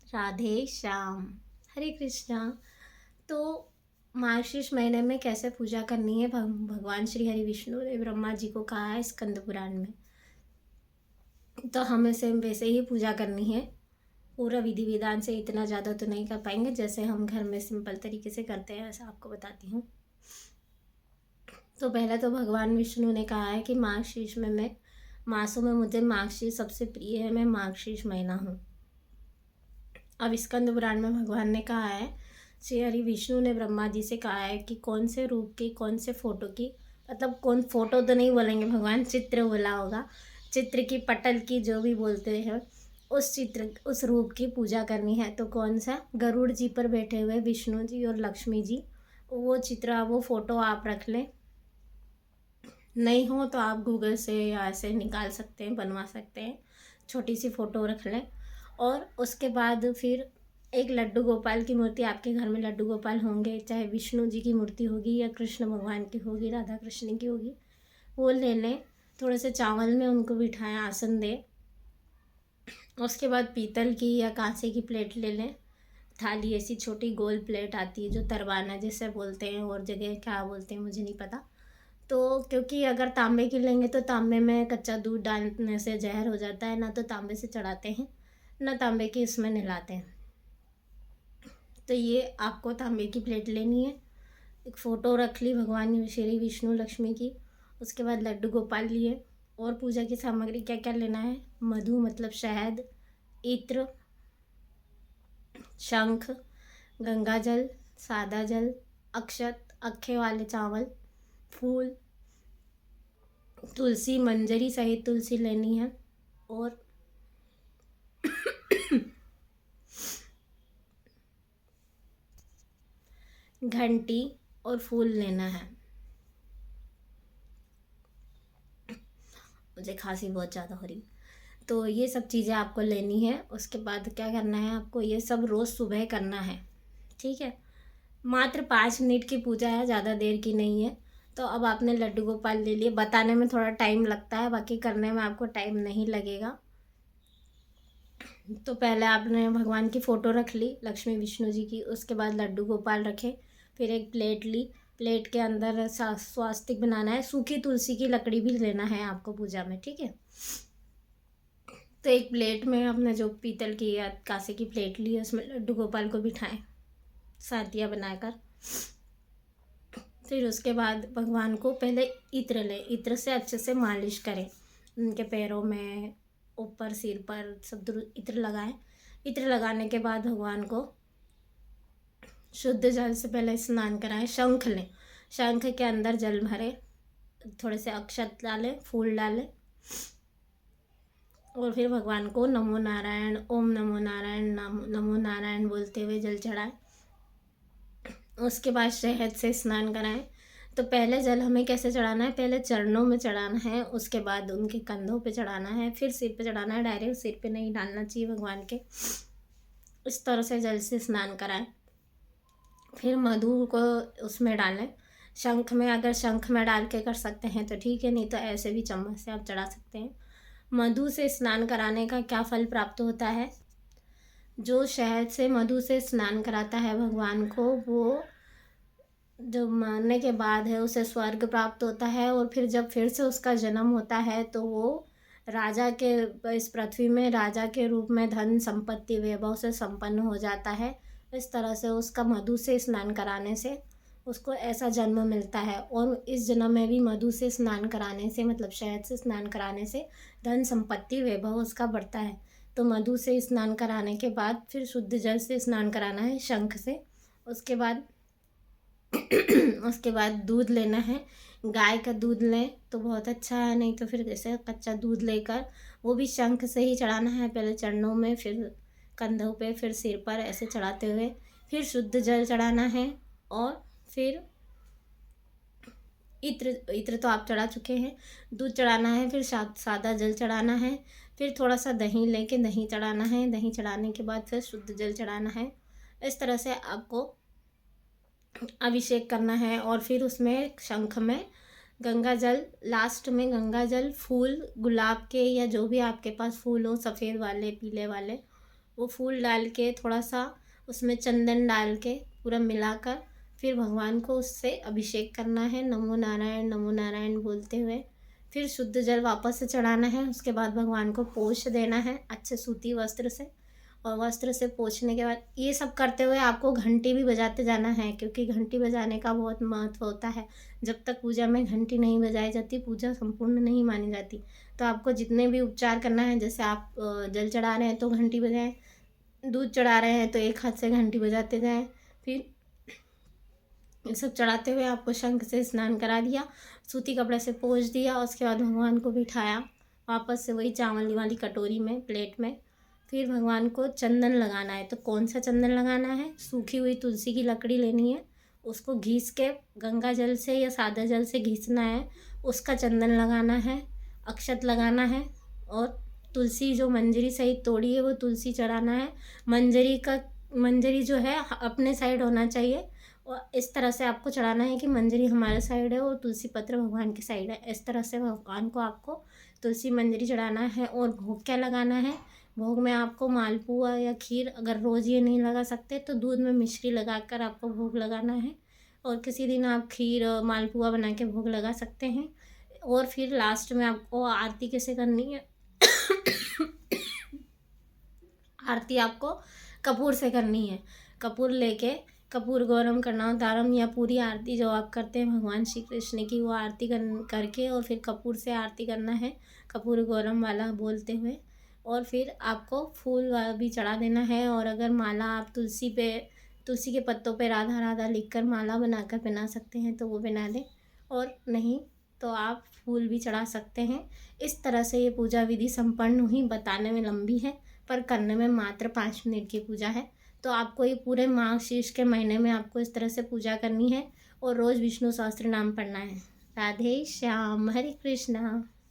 राधे श्याम। हरे कृष्णा। तो मार्गशीर्ष महीने में कैसे पूजा करनी है, भगवान श्री हरि विष्णु ने ब्रह्मा जी को कहा है स्कंद पुराण में। तो हमें सेम वैसे ही पूजा करनी है। पूरा विधि विधान से इतना ज़्यादा तो नहीं कर पाएंगे, जैसे हम घर में सिंपल तरीके से करते हैं ऐसा आपको बताती हूँ। तो पहले तो भगवान विष्णु ने कहा है कि मार्गशीर्ष में मैं मासों में मुझे मार्गशीर्ष सबसे प्रिय है, मैं मार्गशीर्ष महीना हूँ। अब स्कंद पुराण में भगवान ने कहा है, श्री हरि विष्णु ने ब्रह्मा जी से कहा है कि कौन से रूप की, कौन से फोटो की, मतलब कौन फोटो तो नहीं बोलेंगे भगवान, चित्र बोला होगा, चित्र की, पटल की, जो भी बोलते हैं, उस चित्र, उस रूप की पूजा करनी है। तो कौन सा, गरुड़ जी पर बैठे हुए विष्णु जी और लक्ष्मी जी, वो चित्र, वो फोटो आप रख लें। नहीं हो तो आप गूगल से या ऐसे निकाल सकते हैं, बनवा सकते हैं, छोटी सी फ़ोटो रख लें। और उसके बाद फिर एक लड्डू गोपाल की मूर्ति, आपके घर में लड्डू गोपाल होंगे, चाहे विष्णु जी की मूर्ति होगी या कृष्ण भगवान की होगी, राधा कृष्ण की होगी, वो ले लें। थोड़े से चावल में उनको बिठाएं, आसन दें। उसके बाद पीतल की या कांसे की प्लेट ले लें, थाली, ऐसी छोटी गोल प्लेट आती है जो तरवाना जैसे बोलते हैं, और जगह क्या बोलते हैं मुझे नहीं पता। तो क्योंकि अगर तांबे की लेंगे तो तांबे में कच्चा दूध डालने से जहर हो जाता है, ना तो तांबे से चढ़ाते हैं, ना तांबे की इसमें नहलाते हैं। तो ये आपको तांबे की प्लेट लेनी है। एक फ़ोटो रख ली भगवान श्री विष्णु लक्ष्मी की। उसके बाद लड्डू गोपाल लिए। और पूजा की सामग्री क्या क्या लेना है, मधु मतलब शहद, इत्र, शंख, गंगा जल, सादा जल, अक्षत, अक्खे वाले चावल, फूल, तुलसी, मंजरी सहित तुलसी लेनी है, और घंटी और फूल लेना है। मुझे खांसी बहुत ज़्यादा हो रही, तो ये सब चीज़ें आपको लेनी है। उसके बाद क्या करना है, आपको ये सब रोज़ सुबह करना है, ठीक है। मात्र 5 मिनट की पूजा है, ज़्यादा देर की नहीं है। तो अब आपने लड्डू गोपाल ले लिए, बताने में थोड़ा टाइम लगता है, बाकी करने में आपको टाइम नहीं लगेगा। तो पहले आपने भगवान की फ़ोटो रख ली, लक्ष्मी विष्णु जी की। उसके बाद लड्डू गोपाल रखे। फिर एक प्लेट ली, प्लेट के अंदर स्वास्तिक बनाना है। सूखी तुलसी की लकड़ी भी लेना है आपको पूजा में, ठीक है। तो एक प्लेट में आपने जो पीतल की या कांसे की प्लेट ली है, उसमें लड्डू गोपाल को बिठाएं, सातिया बनाकर। फिर उसके बाद भगवान को पहले इत्र लें, इत्र से अच्छे से मालिश करें, उनके पैरों में, ऊपर, सिर पर, सब इत्र लगाएं। इत्र लगाने के बाद भगवान को शुद्ध जल से पहले स्नान कराएं। शंख लें, शंख के अंदर जल भरें, थोड़े से अक्षत डालें, फूल डालें, और फिर भगवान को नमो नारायण, ओम नमो नारायण, नमो नारायण बोलते हुए जल चढ़ाएं। उसके बाद शहद से स्नान कराएं। तो पहले जल हमें कैसे चढ़ाना है, पहले चरणों में चढ़ाना है, उसके बाद उनके कंधों पे चढ़ाना है, फिर सिर पे चढ़ाना है। डायरेक्ट सिर पे नहीं डालना चाहिए भगवान के। इस तरह से जल से स्नान कराएं। फिर मधु को उसमें डालें, शंख में, अगर शंख में डाल के कर सकते हैं तो ठीक है, नहीं तो ऐसे भी चम्मच से आप चढ़ा सकते हैं। मधु से स्नान कराने का क्या फल प्राप्त होता है, जो शहद से, मधु से स्नान कराता है भगवान को, वो जो मरने के बाद है उसे स्वर्ग प्राप्त होता है। और फिर जब फिर से उसका जन्म होता है तो वो राजा के, इस पृथ्वी में राजा के रूप में धन संपत्ति वैभव से संपन्न हो जाता है। इस तरह से उसका मधु से स्नान कराने से उसको ऐसा जन्म मिलता है। और इस जन्म में भी मधु से स्नान कराने से, मतलब शहद से स्नान कराने से धन संपत्ति वैभव उसका बढ़ता है। तो मधु से स्नान कराने के बाद फिर शुद्ध जल से स्नान कराना है, शंख से। उसके बाद उसके बाद दूध लेना है। गाय का दूध लें तो बहुत अच्छा है, नहीं तो फिर जैसे कच्चा दूध लेकर, वो भी शंख से ही चढ़ाना है, पहले चरणों में, फिर कंधों पे, फिर सिर पर, ऐसे चढ़ाते हुए फिर शुद्ध जल चढ़ाना है। और फिर इत्र, इत्र तो आप चढ़ा चुके हैं। दूध चढ़ाना है, फिर सादा जल चढ़ाना है, फिर थोड़ा सा दही लेके दही चढ़ाना है। दही चढ़ाने के बाद फिर शुद्ध जल चढ़ाना है। इस तरह से आपको अभिषेक करना है। और फिर उसमें शंख में गंगा जल, लास्ट में गंगा जल, फूल, गुलाब के या जो भी आपके पास फूल हो, सफ़ेद वाले, पीले वाले, वो फूल डाल के थोड़ा सा उसमें चंदन डाल के पूरा मिलाकर फिर भगवान को उससे अभिषेक करना है, नमो नारायण बोलते हुए। फिर शुद्ध जल वापस से चढ़ाना है। उसके बाद भगवान को पोंछ देना है अच्छे सूती वस्त्र से, और वस्त्र से पोंछने के बाद ये सब करते हुए आपको घंटी भी बजाते जाना है, क्योंकि घंटी बजाने का बहुत महत्व होता है। जब तक पूजा में घंटी नहीं बजाई जाती पूजा संपूर्ण नहीं मानी जाती। तो आपको जितने भी उपचार करना है, जैसे आप जल चढ़ा रहे हैं तो घंटी बजाएं, दूध चढ़ा रहे हैं तो एक हाथ से घंटी बजाते जाएं। फिर ये सब चढ़ाते हुए आपको शंख से स्नान करा दिया, सूती कपड़े से पोंछ दिया। उसके बाद भगवान को बिठाया वापस से वही चावल वाली कटोरी में, प्लेट में। फिर भगवान को चंदन लगाना है। तो कौन सा चंदन लगाना है? सूखी हुई तुलसी की लकड़ी लेनी है, उसको घिस के गंगा जल से या सादा जल से घिसना है, उसका चंदन लगाना है, अक्षत लगाना है, और तुलसी जो मंजरी सहित तोड़ी है वो तुलसी चढ़ाना है। मंजरी जो है अपने साइड होना चाहिए, और इस तरह से आपको चढ़ाना है कि मंजरी हमारे साइड है और तुलसी पत्र भगवान की साइड है। इस तरह से भगवान को आपको तुलसी मंजरी चढ़ाना है। और भोग क्या लगाना है? भोग में आपको मालपुआ या खीर, अगर रोज़ ये नहीं लगा सकते तो दूध में मिश्री लगाकर आपको भोग लगाना है, और किसी दिन आप खीर मालपुआ बना के भोग लगा सकते हैं। और फिर लास्ट में आपको आरती कैसे करनी है? आरती आपको कपूर से करनी है। कपूर लेके कपूर गौरम कर्णावतारम, या पूरी आरती जो आप करते हैं भगवान श्री कृष्ण की, वो आरती करके और फिर कपूर से आरती करना है, कपूर गौरम वाला बोलते हुए। और फिर आपको फूल भी चढ़ा देना है। और अगर माला आप तुलसी के पत्तों पे राधा राधा लिखकर माला बनाकर पहना सकते हैं तो वो पहना दें, और नहीं तो आप फूल भी चढ़ा सकते हैं। इस तरह से ये पूजा विधि संपन्न हुई। बताने में लंबी है पर करने में मात्र 5 मिनट की पूजा है। तो आपको ये पूरे मार्गशीर्ष के महीने में आपको इस तरह से पूजा करनी है, और रोज़ विष्णु सहस्त्र नाम पढ़ना है। राधे श्याम, हरे कृष्णा।